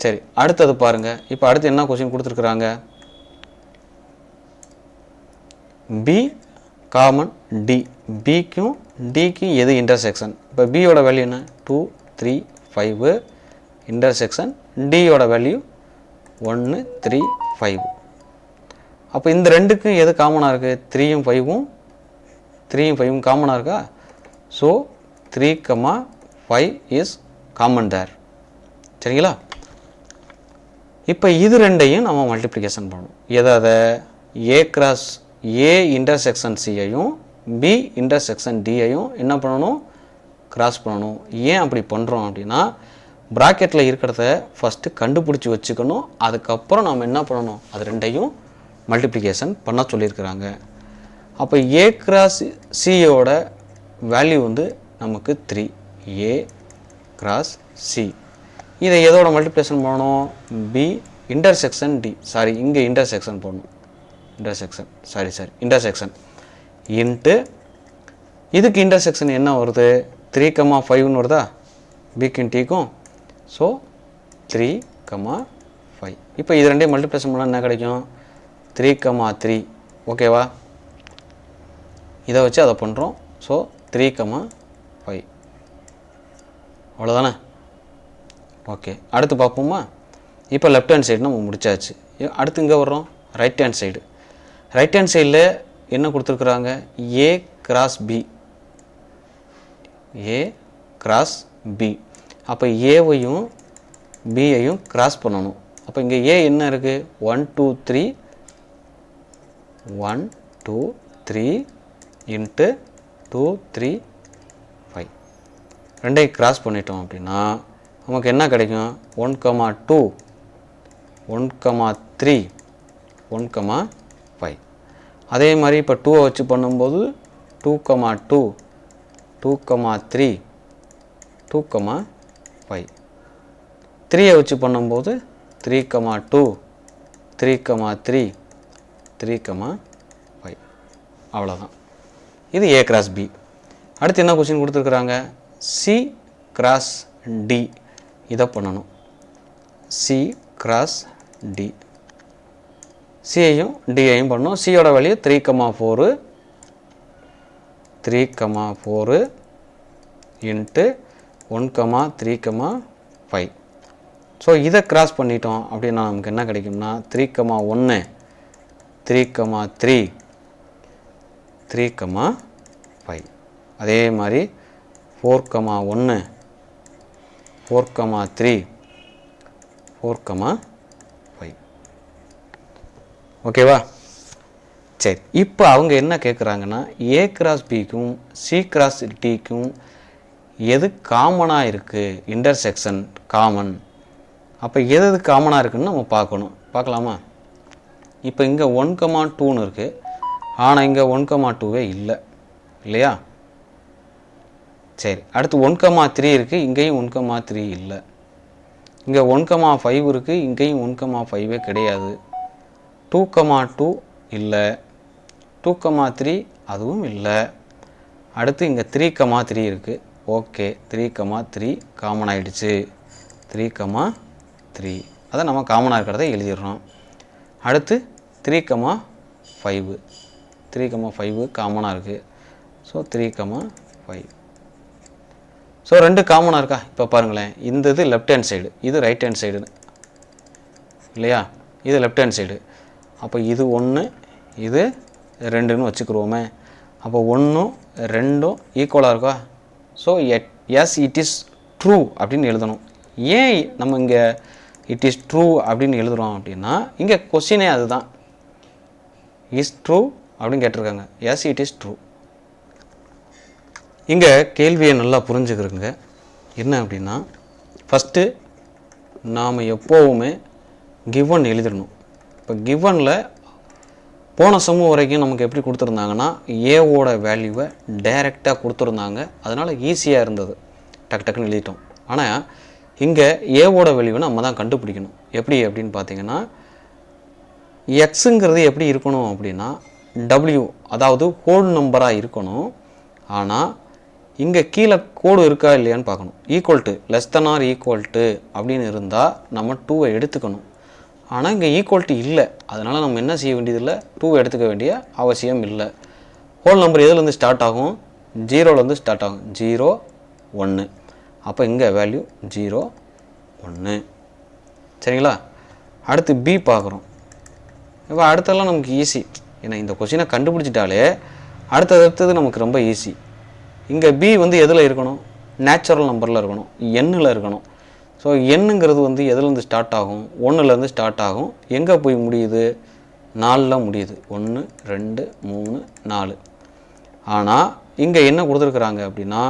சரி, அடுத்தது பாருங்கள். இப்போ அடுத்து என்ன கொஸ்டின் கொடுத்துருக்குறாங்க? பி காமன் டி, பிக்கும் டிக்கும் எது இன்டர்செக்ஷன்? இப்போ பியோட வேல்யூ என்ன? 2 3 5 இன்டர்செக்ஷன் டியோட வேல்யூ 1 3 5. அப்போ இந்த ரெண்டுக்கும் எது காமனாக இருக்குது? 3யும் 5ம் காமனாக இருக்கா? So 3,5 is common there. சரிங்களா? இப்போ இது ரெண்டையும் நம்ம மல்டிப்ளிகேஷன் பண்ணணும். எதை? ஏ கிராஸ் ஏ இன்டர்செக்ஷன் சியையும் பி இன்டர்செக்ஷன் டியையும் என்ன பண்ணணும்? கிராஸ் பண்ணணும். ஏன் அப்படி பண்ணுறோம் அப்படின்னா ப்ராக்கெட்டில் இருக்கிறத ஃபஸ்ட்டு கண்டுபிடிச்சி வச்சுக்கணும். அதுக்கப்புறம் நம்ம என்ன பண்ணணும்? அது ரெண்டையும் மல்டிப்ளிகேஷன் பண்ண சொல்லியிருக்கிறாங்க. அப்போ ஏ கிராஸ் சியோட வேல்யூ வந்து நமக்கு 3, ஏ கிராஸ் சி. இதை எதோட மல்டிப்ளிகேஷன் பண்ணணும்? பி இன்டர்செக்ஷன் டி, சாரி இங்கே இன்டர்செக்ஷன் போடணும், இன்டர்செக்ஷன் இன்ட்டு இதுக்கு இன்டர்செக்ஷன் என்ன வருது, 3,5ன்னு வருதா பிக்கும் டிக்கும். ஸோ 3,5. இப்போ இது ரெண்டையும் மல்டிப்ளிகேஷன் பண்ணால் என்ன கிடைக்கும், 3,3. ஓகேவா, இதை வச்சு அதை பண்ணுறோம். ஸோ 3,5 அவ்வளோதானே. ஓகே, அடுத்து பார்ப்போமா. இப்போ லெஃப்ட் ஹேண்ட் சைடு நம்ம முடிச்சாச்சு. அடுத்து இங்கே வர்றோம் right hand side. Right hand சைடில் என்ன கொடுத்துருக்குறாங்க, A cross B, A cross B. அப்போ ஏவையும் பியையும் கிராஸ் பண்ணணும். அப்போ இங்கே ஏ என்ன இருக்குது, 1 2 3 1 2 3 இன்ட்டு 2 3 5 ரெண்டையும் கிராஸ் பண்ணிட்டோம் அப்படின்னா நமக்கு என்ன கிடைக்கும், 1,2 1,3 1,5. அதே மாதிரி இப்போ 2 வச்சு பண்ணும்போது 2,2 2,3 2,5. 3 வச்சு பண்ணும்போது 3,2 3,3 3,5. அவ்வளோதான். இது ஏ கிராஸ் பி. அடுத்து என்ன கொஸ்டின் கொடுத்துருக்குறாங்க, சி கிராஸ் டி. இதை பண்ணணும், சி கிராஸ் டி. சியையும் டியையும் பண்ணணும். சியோட வேல்யூ 3,4 3,4 இன்ட்டு 1,3,5. ஸோ இதை கிராஸ் பண்ணிட்டோம் அப்படின்னா நமக்கு என்ன கிடைக்கும்னா 3,1 3,3 3,5. அதே மாதிரி 4,1 4,3 4,5. ஓகேவா. சரி, இப்போ அவங்க என்ன கேட்குறாங்கன்னா, ஏ கிராஸ் பிக்கும் சி கிராஸ் டிக்கும் எது காமனாக இருக்குது, இன்டர்செக்ஷன் காமன். அப்போ எது எது காமனாக இருக்குதுன்னு நம்ம பார்க்கணும். பார்க்கலாமா. இப்போ இங்கே 1,2ன்னு இருக்குது, ஆனால் இங்கே 1,2வே இல்லை இல்லையா. சரி, அடுத்து 1,3 இருக்குது, இங்கேயும் 1,3 இல்லை. இங்கே 1,5 இருக்குது, இங்கேயும் 1,5வே கிடையாது. 2,2 இல்லை, 2,3 அதுவும் இல்லை. அடுத்து இங்கே 3,3 இருக்குது. ஓகே, 3,3 காமன் ஆகிடுச்சு. 3,3 அதை நம்ம காமனாக இருக்கிறத எழுதிடுறோம். அடுத்து 3,5 3,5 காமனாக இருக்குது. ஸோ 3,5. ஸோ ரெண்டு காமனாக இருக்கா. இப்போ பாருங்களேன், இந்த இது லெஃப்ட் ஹேண்ட் சைடு, இது ரைட் ஹேண்ட் சைடு இல்லையா. இது லெஃப்ட் ஹேண்ட் சைடு. அப்போ இது 1 இது 2ன்னு வச்சுக்கிருவோமே. அப்போ 1 2 ஈக்குவலாக இருக்கா. So S it is true அப்படின்னு எழுதணும். ஏன் நம்ம இங்கே இட் இஸ் ட்ரூ அப்படின்னு எழுதுகிறோம் அப்படின்னா, இங்கே கொஸ்டினே அதுதான், இஸ் ட்ரூ அப்படின்னு கேட்டிருக்காங்க. S it is true. இங்கே கேள்வியை நல்லா புரிஞ்சுக்கிறோங்க. என்ன அப்படின்னா, ஃபஸ்ட்டு நாம் எப்போவுமே கிவன் எழுதிடணும். இப்போ கிவனில் போன சமூக வரைக்கும் நமக்கு எப்படி கொடுத்துருந்தாங்கன்னா, ஏவோட வேல்யூவை டைரெக்டாக கொடுத்துருந்தாங்க. அதனால் ஈஸியாக இருந்தது, டக்கு டக்குன்னு எழுதிட்டோம். ஆனால் இங்கே ஏவோட வேல்யூவை நம்ம தான் கண்டுபிடிக்கணும். எப்படி அப்படின்னு பார்த்தீங்கன்னா, எக்ஸுங்கிறது எப்படி இருக்கணும் அப்படின்னா டபிள்யூ, அதாவது ஹோல் நம்பராக இருக்கணும். ஆனால் இங்கே கீழே கோடு இருக்கா இல்லையான்னு பார்க்கணும். Equal to less than or equal to அப்படின்னு இருந்தால் நம்ம 2வை எடுத்துக்கணும். ஆனால் இங்கே ஈக்குவல்ட்டி இல்லை, அதனால் நம்ம என்ன செய்ய வேண்டியதில்லை, 2வை எடுத்துக்க வேண்டிய அவசியம் இல்லை. ஹோல் நம்பர் எதுலேருந்து ஸ்டார்ட் ஆகும், 0லேருந்து ஸ்டார்ட் ஆகும். 0 1. அப்போ இங்கே வேல்யூ 0 1. சரிங்களா. அடுத்து பி பார்க்குறோம். இப்போ அடுத்தெல்லாம் நமக்கு ஈஸி, ஏன்னா இந்த கொஸ்டினை கண்டுபிடிச்சிட்டாலே அடுத்தது நமக்கு ரொம்ப ஈஸி. இங்கே பி வந்து எதில் இருக்கணும், நேச்சுரல் நம்பரில் இருக்கணும், எண்ணில் இருக்கணும். ஸோ எண்ணுங்கிறது வந்து எதுலேருந்து ஸ்டார்ட் ஆகும், 1லேருந்து ஸ்டார்ட் ஆகும். எங்கே போய் முடியுது, 4ல் முடியுது. 1 2 3 4. ஆனால் இங்கே என்ன கொடுத்துருக்குறாங்க அப்படின்னா,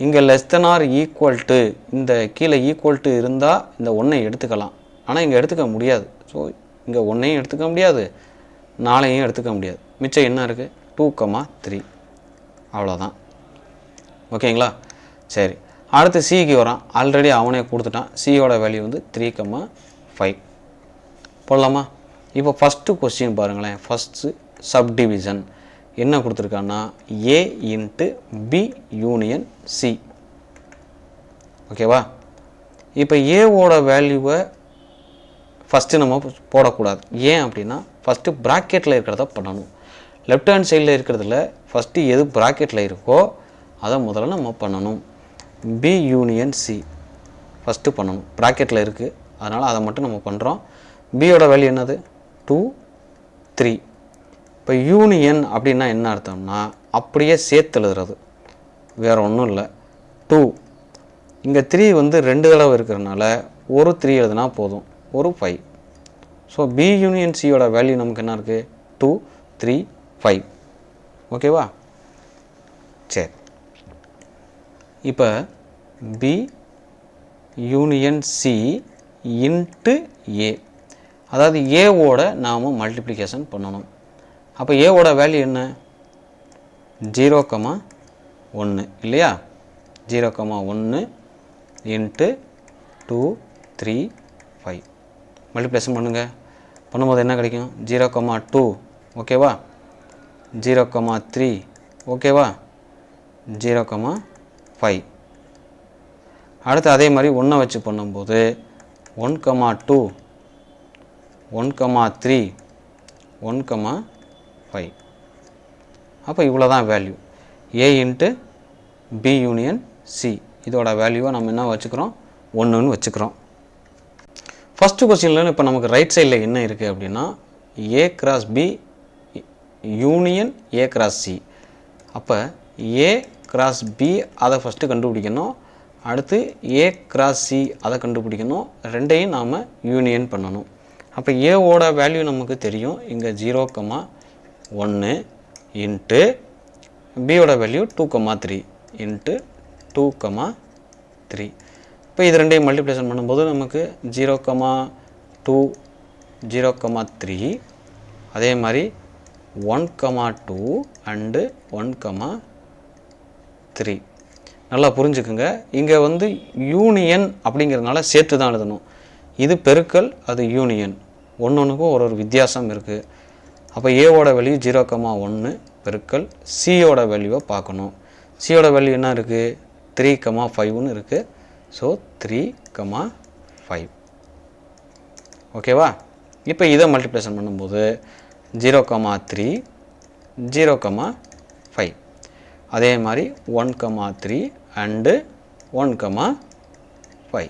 இங்கே less than or equal to, இந்த கீழே ஈக்குவல் டு இருந்தால் இந்த 1ஐ எடுத்துக்கலாம். ஆனால் இங்கே எடுத்துக்க முடியாது. ஸோ இங்கே 1ஐயும் எடுத்துக்க முடியாது, 4ஐயும் எடுத்துக்க முடியாது. மிச்சம் என்ன இருக்குது, 2,3. அவ்வளோதான். ஓகேங்களா. சரி, அடுத்து சிக்கு வரான். ஆல்ரெடி அவனே கொடுத்துட்டான். சியோட வேல்யூ வந்து 3,5. போடலாமா? இப்போ ஃபஸ்ட்டு கொஸ்டின் பாருங்களேன். ஃபஸ்ட்டு சப்டிவிஷன் என்ன கொடுத்துருக்கான்னா A into B union C. ஓகேவா? இப்போ ஏவோட வேல்யூவை ஃபஸ்ட்டு நம்ம போடக்கூடாது. ஏன் அப்படின்னா ஃபஸ்ட்டு ப்ராக்கெட்டில் இருக்கிறத பண்ணணும். லெஃப்ட் ஹேண்ட் சைடில் இருக்கிறதுல ஃபஸ்ட்டு எது ப்ராக்கெட்டில் இருக்கோ அதை முதல்ல நம்ம பண்ணணும். பி யூனியன் சி ஃபஸ்ட்டு பண்ணணும். ப்ராக்கெட்டில் இருக்குது, அதனால் அதை மட்டும் நம்ம பண்ணுறோம். பியோட வேல்யூ என்னது? 2 3. இப்போ யூனியன் அப்படின்னா என்ன அர்த்தம்னா அப்படியே சேர்த்து எழுதுறது, வேறு ஒன்றும் இல்லை. 2 இங்கே 3 வந்து 2 தடவை இருக்கிறதுனால ஒரு 3 எழுதுனா போதும், ஒரு 5. ஸோ பி யூனியன் சியோட வேல்யூ நமக்கு என்ன இருக்குது? 2 3 5. ஓகேவா? சரி, இப்போ பி யூனியன் சி இன்ட்டு ஏ, அதாவது ஏவோட நாம் மல்டிப்ளிகேஷன் பண்ணணும். அப்போ ஏவோட வேல்யூ என்ன? 0,1 இல்லையா? 0,1 இன்ட்டு 2 3 5 மல்டிப்ளிகேஷன் பண்ணுங்கள். பண்ணும்போது என்ன கிடைக்கும்? 0,2 ஓகேவா? 0,3 ஓகேவா? 0,5. அடுத்து அதே மாதிரி 1 வச்சு பண்ணும்போது 1,2 1,3 1,5. அப்போ இவ்வளோ தான் value A into B union C. இதோட வேல்யூவை நம்ம என்ன வச்சுக்கிறோம்? 1ன்னு வச்சுக்கிறோம். ஃபஸ்ட்டு கொஸ்டினில் இப்போ நமக்கு ரைட் சைடில் என்ன இருக்குது அப்படின்னா A cross B union A cross C. அப்போ ஏ கிராஸ் பி அதை ஃபஸ்ட்டு கண்டுபிடிக்கணும், அடுத்து ஏ கிராஸ் சி அதை கண்டுபிடிக்கணும், ரெண்டையும் நாம் யூனியன் பண்ணணும். அப்போ ஏவோட வேல்யூ நமக்கு தெரியும், இங்கே 0,1 இன்ட்டு பியோட வேல்யூ 2,3 இன்ட்டு 2,3. இப்போ இது ரெண்டையும் மல்டிப்ளிகேஷன் பண்ணும்போது நமக்கு 0,2 0,3, அதே மாதிரி 1,2 அண்டு 1,3. நல்லா புரிஞ்சுக்குங்க, இங்கே வந்து யூனியன் அப்படிங்கிறதுனால சேர்த்து தான் எழுதணும். இது பெருக்கல், அது யூனியன், ஒன்றுக்கும் ஒரு வித்தியாசம் இருக்குது. அப்போ ஏவோட வேல்யூ 0,1 பெருக்கல் சியோட வேல்யூவை பார்க்கணும். சியோட வேல்யூ என்ன இருக்குது? 3,5ன்னு இருக்குது. ஸோ 3,5. ஓகேவா? இப்போ இதை மல்டிப்ளிகேஷன் பண்ணும்போது 0,3 0,5, அதே மாதிரி 1,3 அண்டு 1,5.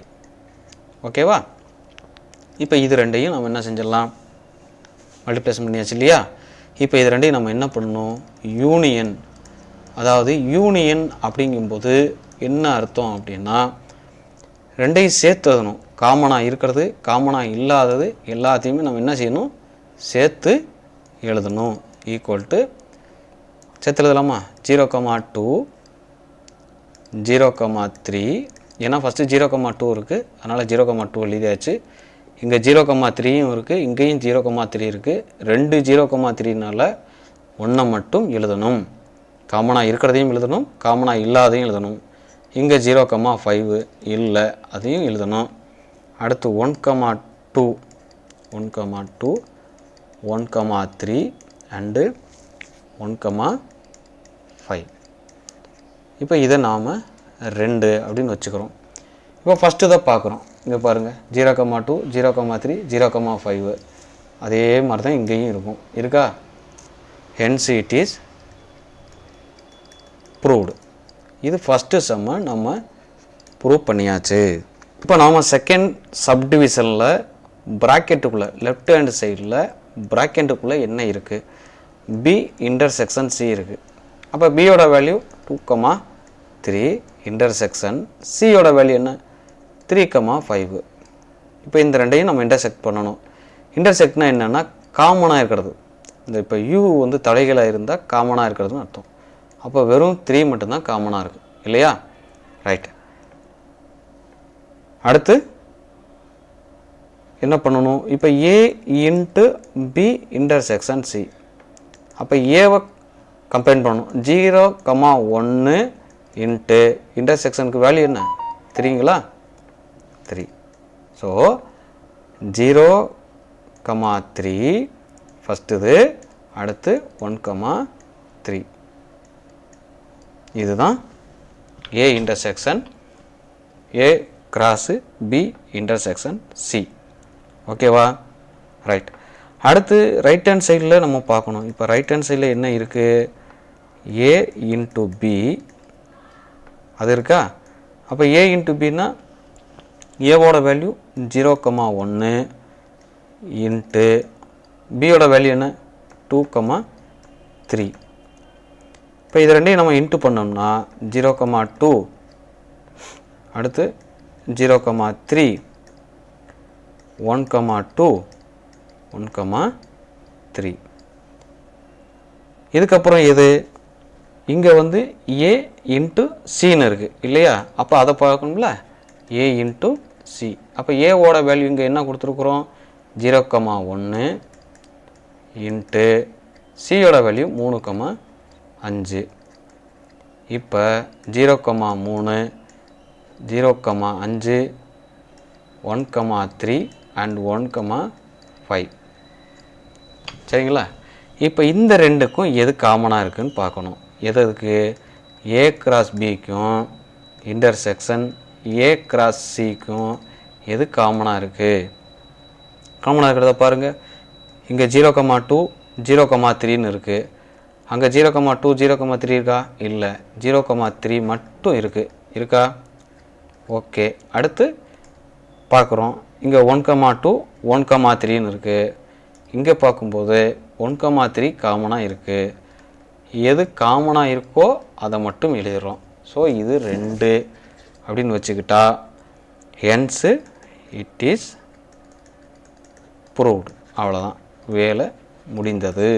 ஓகேவா? இப்போ இது ரெண்டையும் நம்ம என்ன செஞ்சிடலாம்? மல்டிப்ளிகேஷன் பண்ணியாச்சு இல்லையா? இப்போ இது ரெண்டையும் நம்ம என்ன பண்ணணும்? யூனியன். அதாவது யூனியன் அப்படிங்கும்போது என்ன அர்த்தம் அப்படின்னா ரெண்டையும் சேர்த்து எழுதணும். காமனாக இருக்கிறது, காமனாக இல்லாதது எல்லாத்தையுமே நம்ம என்ன செய்யணும்? சேர்த்து எழுதணும். ஈக்குவல் டு சேர்த்து எழுதலாமா? 0,2 0,3. ஏன்னா ஃபஸ்ட்டு 0,2 இருக்குது, அதனால் 0,2 எழுதியாச்சு. இங்கே 0,3யும் இருக்குது, இங்கேயும் 0,3 இருக்குது. 2 0,3னால 1 மட்டும் எழுதணும். காமனாக இருக்கிறதையும் எழுதணும், காமனாக இல்லாதையும் எழுதணும். இங்கே 0,5 இல்லை, அதையும் எழுதணும். அடுத்து 1,2 1,3 அண்டு 1,5. இப்போ இதை நாம் 2 அப்படின்னு வச்சுக்கிறோம். இப்போ ஃபஸ்ட்டு தான் பார்க்குறோம். இங்கே பாருங்கள், 0,2 0,3 0,5. அதே மாதிரி தான் இங்கேயும் இருக்கும், இருக்கா? Hence it is proved. இது ஃபஸ்ட்டு செம்மை நம்ம ப்ரூவ் பண்ணியாச்சு. இப்போ நாம் செகண்ட் சப்டிவிஷனில் ப்ராக்கெட்டுக்குள்ளே லெஃப்ட் ஹேண்ட் சைடில் ப்ராக்கெட்டுக்குள்ளே என்ன இருக்குது? பி இன்டர்செக்ஷன் சி இருக்குது. அப்போ பியோட வேல்யூ 2,3 இன்டர்செக்ஷன் சியோட வேல்யூ என்ன? 3,5. இப்போ இந்த ரெண்டையும் நம்ம இன்டர்செக்ட் பண்ணணும். இன்டர்செக்ட்னா என்னென்னா காமனாக இருக்கிறது. இந்த இப்போ யூ வந்து தலைகளாக இருந்தால் காமனாக இருக்கிறதுன்னு அர்த்தம். அப்போ வெறும் 3 மட்டும்தான் காமனாக இருக்குது இல்லையா? ரைட். அடுத்து என்ன பண்ணணும்? இப்போ A into B intersection C. அப்போ ஏவை கம்பைன் பண்ணணும். 0,1 இன்ட்டு இன்டர்செக்ஷனுக்கு வேல்யூ என்ன? 3ங்களா? 3. ஸோ 0,1 3 ஃபஸ்ட் இது, அடுத்து 1, 3. இதுதான் A intersection A cross B intersection C. ஓகேவா? ரைட். அடுத்து ரைட் ஹேண்ட் சைடில் நம்ம பார்க்கணும். இப்போ ரைட் ஹேண்ட் சைடில் என்ன இருக்குது? A இன்ட்டு B அது இருக்கா? அப்போ A இன்ட்டு பின்னா ஏவோட வேல்யூ 0,1 இன்ட்டு பியோட வேல்யூ என்ன? 2,3. இப்போ இது ரெண்டையும் நம்ம இன்ட்டு பண்ணோம்னா 0,2 அடுத்து 0,3 1,2 1,3. இதுக்கப்புறம் எது? இங்கே வந்து A இன்ட்டு சின்னு இருக்குது இல்லையா? அப்போ அதை பார்க்கணும்ல, A இன்ட்டு சி. அப்போ ஏவோட வேல்யூ இங்கே என்ன கொடுத்துருக்குறோம்? 0,1 இன்ட்டு சியோட வேல்யூ 3,5. இப்போ 0,3 0,5 1,3 அண்ட் 1,5. சரிங்களா? இப்போ இந்த ரெண்டுக்கும் எது காமனாக இருக்குதுன்னு பார்க்கணும். எதுக்கு? A கிராஸ் பிக்கும் இன்டர்செக்ஷன் A கிராஸ் சிக்கும் எது காமனாக இருக்குது? காமனாக இருக்கிறத பாருங்கள். இங்கே 0,2 0,3ன்னு இருக்குது. அங்கே 0,2 0,3 இருக்கா? இல்லை. 0,3 மட்டும் இருக்குது. இருக்கா? ஓகே. அடுத்து பார்க்குறோம். இங்கே 1,2 1,3ன்னு இருக்குது. இங்கே பார்க்கும்போது 1,3 காமனாக இருக்குது. எது காமனாக இருக்கோ அதை மட்டும் எழுதுகிறோம். ஸோ இது 2 அப்படின்னு வச்சுக்கிட்டா ஹென்ஸு இட் இஸ் ப்ரூவ்டு. அவ்வளோதான், வேலை முடிந்தது.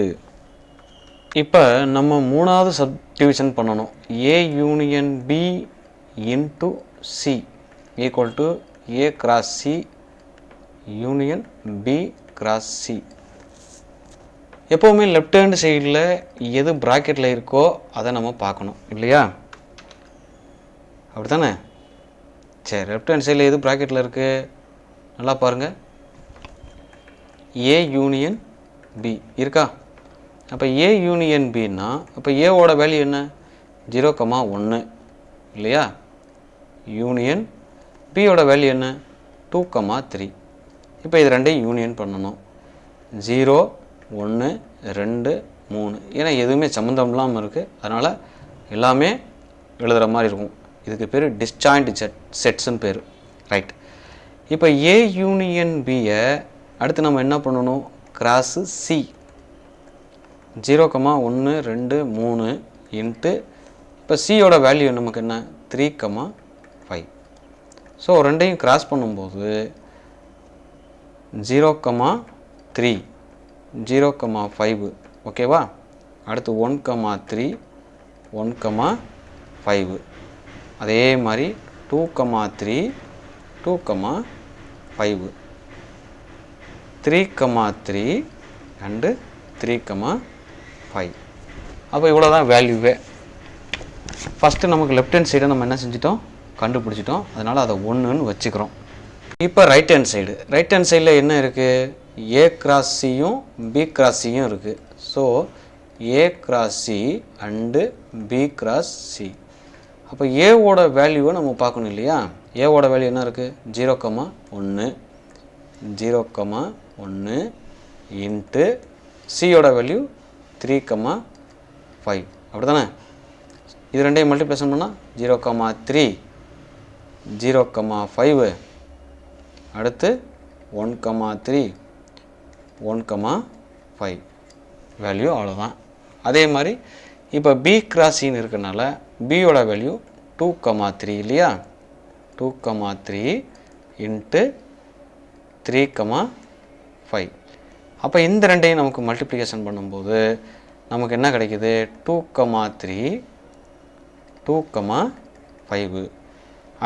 இப்போ நம்ம மூணாவது சப்டிவிஷன் பண்ணணும். A union B into C equal to A cross C union B cross C. எப்போவுமே லெஃப்ட் ஹேண்ட் சைடில் எது ப்ராக்கெட்டில் இருக்கோ அதை நம்ம பார்க்கணும் இல்லையா? அப்படி தானே? சரி, லெஃப்ட் ஹேண்ட் சைடில் எது ப்ராக்கெட்டில் இருக்குது? நல்லா பாருங்கள். A யூனியன் B இருக்கா? அப்போ A யூனியன் பின்னா அப்போ ஏவோட வேல்யூ என்ன? 0,1 இல்லையா? யூனியன் பியோட வேல்யூ என்ன? 2,3. இப்போ இது ரெண்டையும் யூனியன் பண்ணணும். 0 1 2 3. ஏன்னா எதுவுமே சம்மந்தம் இல்லாமல் இருக்குது, அதனால் எல்லாமே எழுதுகிற மாதிரி இருக்கும். இதுக்கு பேர் டிஸ்ஜாயிண்ட் செட்ஸ்ன்னு பேர். ரைட். இப்போ A யூனியன் பியை அடுத்து நம்ம என்ன பண்ணணும்? கிராஸு C 0,1 2 3 இன்ட்டு இப்போ சியோட வேல்யூ நமக்கு என்ன? 3,5. ஸோ ரெண்டையும் கிராஸ் பண்ணும்போது 0,3 0,5. ஓகேவா? அடுத்து 1,3 1,5. அதே மாதிரி 2,3 2,5 3,3 அண்டு 3,5. அப்போ இவ்வளோ தான் வேல்யூவே. ஃபஸ்ட்டு நமக்கு லெஃப்ட் ஹேண்ட் சைடை நம்ம என்ன செஞ்சிட்டோம்? கண்டுபிடிச்சிட்டோம். அதனால் அதை 1ன்னு வச்சுக்கிறோம். இப்போ right hand side. Right hand சைடில் என்ன இருக்குது? A கிராஸ் சியும் B கிராஸ் சியும் இருக்குது. So A cross C and B cross C. அப்போ ஏவோட வேல்யூவை நம்ம பார்க்கணும் இல்லையா? ஏவோட வேல்யூ என்ன இருக்குது? 0,1 0,1 இன்ட்டு சியோட வேல்யூ 3,5. அப்படி தானே? இது ரெண்டையும் மல்டிப்ளிகேஷன் பண்ணால் 0,3 0,5 அடுத்து 1,3 1,5 வேல்யூ. அவ்வளோதான். அதே மாதிரி இப்போ B கிராஸ் சின்னு இருக்கனால பியோட வேல்யூ 2,3 இல்லையா? 2,3 இன்ட்டு 3,5. அப்போ இந்த ரெண்டையும் நமக்கு மல்டிப்ளிகேஷன் பண்ணும்போது நமக்கு என்ன கிடைக்குது? 2,3 2,5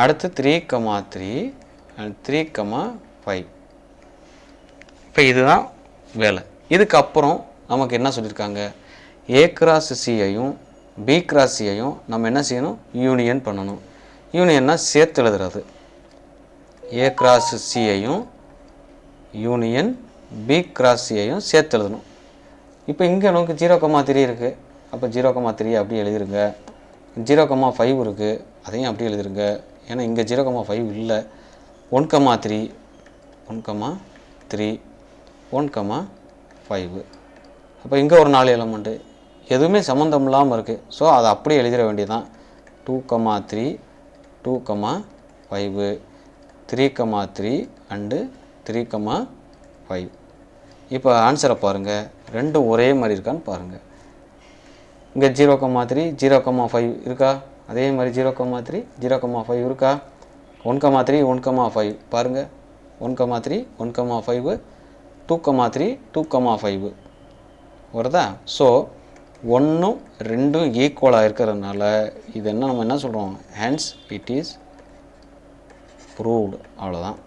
அடுத்து 3,3 அண்ட் 3,5. இப்போ இதுதான் வேலை. இதுக்கப்புறம் நமக்கு என்ன சொல்லியிருக்காங்க? A கிராஸ் சியையும் B கிராஸ் சியையும் நம்ம என்ன செய்யணும்? யூனியன் பண்ணணும். யூனியன்னா சேர்த்து எழுதுறது. A கிராஸ் சியையும் யூனியன் பி கிராஸ் சியையும் சேர்த்து எழுதணும். இப்போ இங்கே நமக்கு 0,3 இருக்குது. அப்போ 0,3 அப்படி எழுதிருங்க. 0,5 இருக்குது, அதையும் அப்படி எழுதிருங்க. ஏன்னா இங்கே 0,5 இல்லை. 1,3 1,3 1,5. அப்போ இங்கே ஒரு 4 எலமெண்ட்டு எதுவுமே சம்மந்தம் இல்லாமல் இருக்குது. ஸோ அதை அப்படியே எழுதிட வேண்டியதான். 2,3 2,5 3,3 அண்டு 3,5. இப்போ ஆன்சரை பாருங்கள், ரெண்டும் ஒரே மாதிரி இருக்கான்னு பாருங்கள். இங்கே 0,3 0,5 இருக்கா? அதே மாதிரி 0,3 0,5 இருக்கா? 1,3 1,5 பாருங்கள். 1,3 1,5 2,3 2,5 வருதா? ஸோ 1 2 ஈக்குவலாக இருக்கிறதுனால இது நம்ம என்ன சொல்கிறோம்? Hence it is proved. அவ்வளோதான்,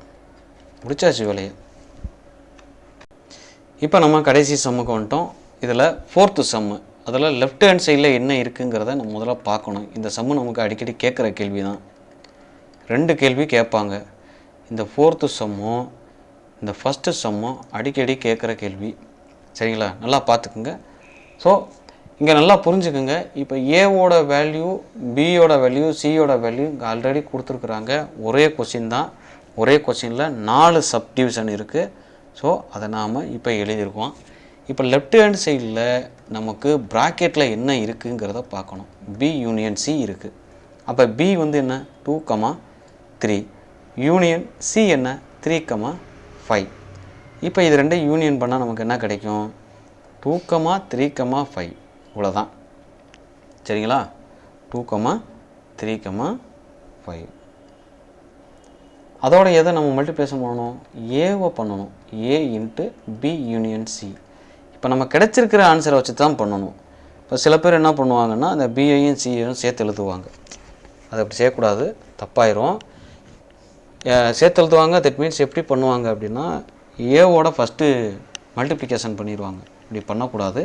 முடிச்சாச்சு வேலையை. இப்போ நம்ம கடைசி சம்முக்கு வந்துட்டோம். இதில் 4th சம்மு, அதில் லெஃப்ட் ஹேண்ட் சைடில் என்ன இருக்குங்கிறத நம்ம முதல்ல பார்க்கணும். இந்த சம்மு நமக்கு அடிக்கடி கேட்குற கேள்வி தான். 2 கேள்வி கேட்பாங்க. இந்த 4th சம்மும் இந்த ஃபஸ்ட்டு சம்மும் அடிக்கடி கேட்குற கேள்வி. சரிங்களா? நல்லா பார்த்துக்குங்க. ஸோ இங்கே நல்லா புரிஞ்சுக்குங்க. இப்போ ஏவோட வேல்யூ, பியோட வேல்யூ, சியோட வேல்யூ இங்கே ஆல்ரெடி கொடுத்துருக்குறாங்க. ஒரே கொஷின் தான். ஒரே கொஷினில் 4 சப்டிவிஷன் இருக்குது. ஸோ அதை நாம் இப்போ எழுதியிருக்கோம். இப்போ லெஃப்ட் ஹேண்ட் சைடில் நமக்கு ப்ராக்கெட்டில் என்ன இருக்குங்கிறத பார்க்கணும். பி யூனியன் சி இருக்குது. அப்போ பி வந்து என்ன? 2,3. யூனியன் சி என்ன? 3,5. இப்போ இது ரெண்டையும் யூனியன் பண்ணால் நமக்கு என்ன கிடைக்கும்? 2,3,5. இவ்வளோதான். சரிங்களா? 2,3,5. அதோட எதை நம்ம மல்டிப்ளிகேஷன் பண்ணணும்? ஏவை பண்ணணும். A into B union C. இப்போ நம்ம கிடைச்சிருக்கிற ஆன்சரை வச்சு தான் பண்ணணும். இப்போ சில பேர் என்ன பண்ணுவாங்கன்னா அந்த பிஐயும் சியையும் சேர்த்து எழுதுவாங்க. அது அப்படி செய்யக்கூடாது, தப்பாயிரும். சேர்த்து எழுதுவாங்க. தட் மீன்ஸ் எப்படி பண்ணுவாங்க அப்படின்னா ஏவோட ஃபஸ்ட்டு மல்டிப்ளிகேஷன் பண்ணிடுவாங்க. இப்படி பண்ணக்கூடாது.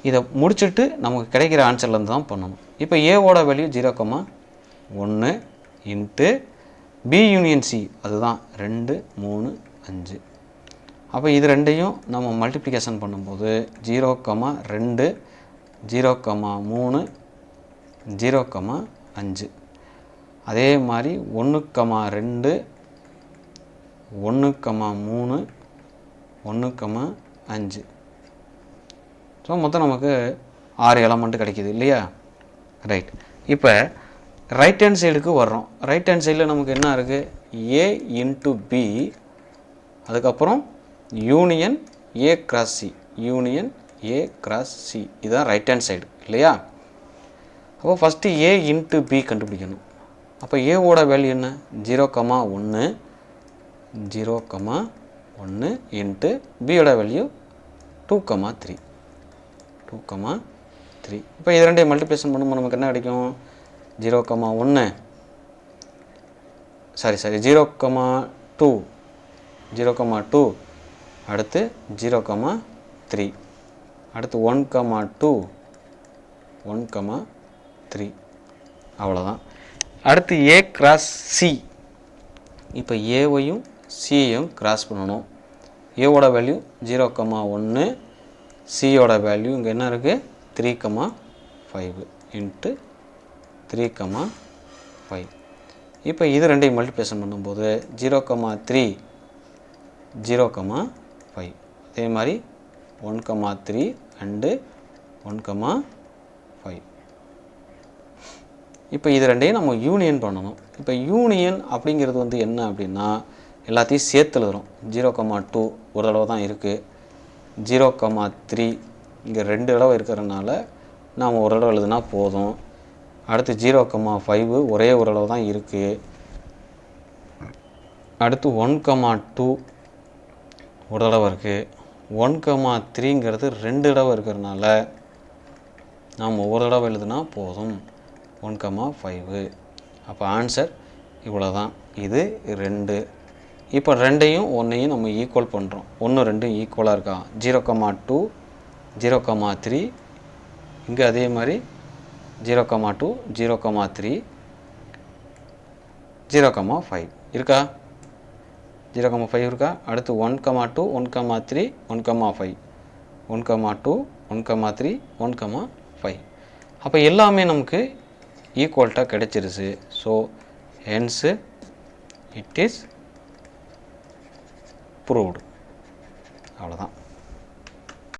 இதை முடிச்சுட்டு நமக்கு கிடைக்கிற ஆன்சர்லேருந்து தான் பண்ணணும். இப்போ ஏவோட value 0,1 into B union C, அதுதான் 2 3 5. அப்போ இது ரெண்டையும் நம்ம மல்டிப்ளிகேஷன் பண்ணும்போது 0,2 0,3 0,5. அதே மாதிரி 1,2 1,3 1,5. ஸோ மொத்தம் நமக்கு 6 எலமெண்ட்டு கிடைக்கிது இல்லையா? ரைட். இப்போ ரைட் ஹேண்ட் சைடுக்கு வர்றோம். ரைட் ஹேண்ட் சைடில் நமக்கு என்ன இருக்குது? ஏ இன்ட்டு பி, அதுக்கப்புறம் union A cross C, union A cross C. இதுதான் ரைட் ஹேண்ட் சைடு இல்லையா? அப்போ ஃபஸ்ட்டு ஏ இன்ட்டு பி கண்டுபிடிக்கணும். அப்போ ஏவோட வேல்யூ என்ன? 0,1 0,1 இன்ட்டு பியோட வேல்யூ 2,3 2,3. இப்போ இது ரெண்டையும் மல்டிப்ளிகேஷன் பண்ணும்போது நமக்கு என்ன கிடைக்கும்? 0,1 0,2 0,2 அடுத்து 0,3 அடுத்து 1,2 1,3. அவ்வளோதான். அடுத்து ஏ கிராஸ் சி. இப்போ ஏவையும் சியையும் கிராஸ் பண்ணணும். ஏவோட வேல்யூ 0,1, சியோட வேல்யூ இங்கே என்ன இருக்குது? 3,5 இன்ட்டு 3,5. இப்போ இது ரெண்டையும் மல்டிப்ளிகேஷன் பண்ணும்போது 0,3 0,5. அதே மாதிரி 1,3 அண்டு 1,5. இப்போ இது ரெண்டையும் நம்ம யூனியன் பண்ணணும். இப்போ யூனியன் அப்படிங்கிறது வந்து என்ன அப்படின்னா எல்லாத்தையும் சேர்த்து எழுதுறோம். 0,2 ஒரு தடவை தான் இருக்குது. 0,3 இங்கே 2 தடவை இருக்கிறதுனால நாம் ஒரு தடவை எழுதுனா போதும். அடுத்து 0,5 ஒரே ஒரு தடவை தான் இருக்குது. அடுத்து 1,2 ஒரு தடவை இருக்குது. 1,3ங்கிறது 2 தடவை இருக்கிறதுனால நாம் ஒரு தடவை எழுதுனா போதும். 1,5. அப்போ ஆன்சர் இவ்வளோ தான். இது 2. இப்போ 2யும் 1யும் நம்ம ஈக்குவல் பண்ணுறோம். 1 2 ஈக்குவலாக இருக்கா? 0,2 0,3 இங்கே அதே மாதிரி 0,2 0,3 0,5 இருக்கா? 0,5 இருக்கா. அடுத்து 1,2 1,3 1,5 1,2 1,3 1,5. அப்போ எல்லாமே நமக்கு ஈக்குவல்ட்டாக கிடைச்சிருச்சு. So hence it is proved. அவ்வளோதான்.